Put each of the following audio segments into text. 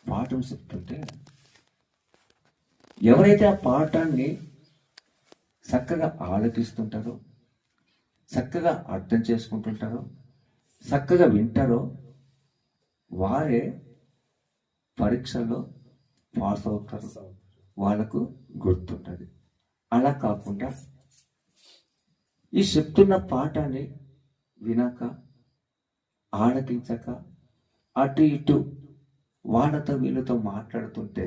పాఠం చెప్తుంటే ఎవరైతే ఆ పాఠాన్ని చక్కగా ఆలోచిస్తుంటారో, చక్కగా అర్థం చేసుకుంటుంటారో, చక్కగా వింటారో వారే పరీక్షల్లో పాస్ అవుతారు, వాళ్ళకు గుర్తుంటుంది. అలా కాకుండా ఈ చెప్తున్న పాఠాన్ని వినక, ఆలకించక, అటు ఇటు వాళ్ళతో వీళ్ళతో మాట్లాడుతుంటే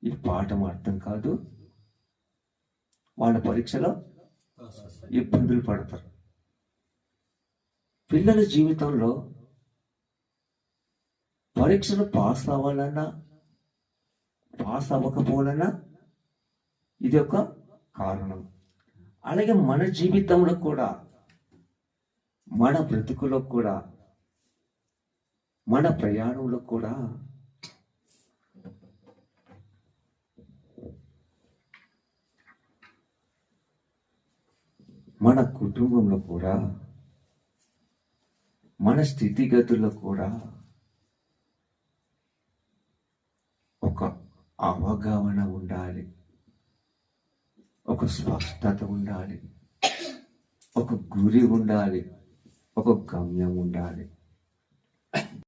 ఈ పాఠం అర్థం కాదు, వాళ్ళ పరీక్షలో ఇబ్బందులు పడతారు. పిల్లల జీవితంలో పరీక్షలు పాస్ అవ్వాలన్నా, పాస్ అవ్వకపోవాలన్నా ఇది ఒక కారణం. అలాగే మన జీవితంలో కూడా, మన బ్రతుకులో కూడా, మన ప్రయాణంలో కూడా మన కుటుంబంలో కూడా, మన స్థితిగతుల్లో కూడా ఒక అవగాహన ఉండాలి, ఒక స్పష్టత ఉండాలి, ఒక గురి ఉండాలి, ఒక గమ్యం ఉండాలి.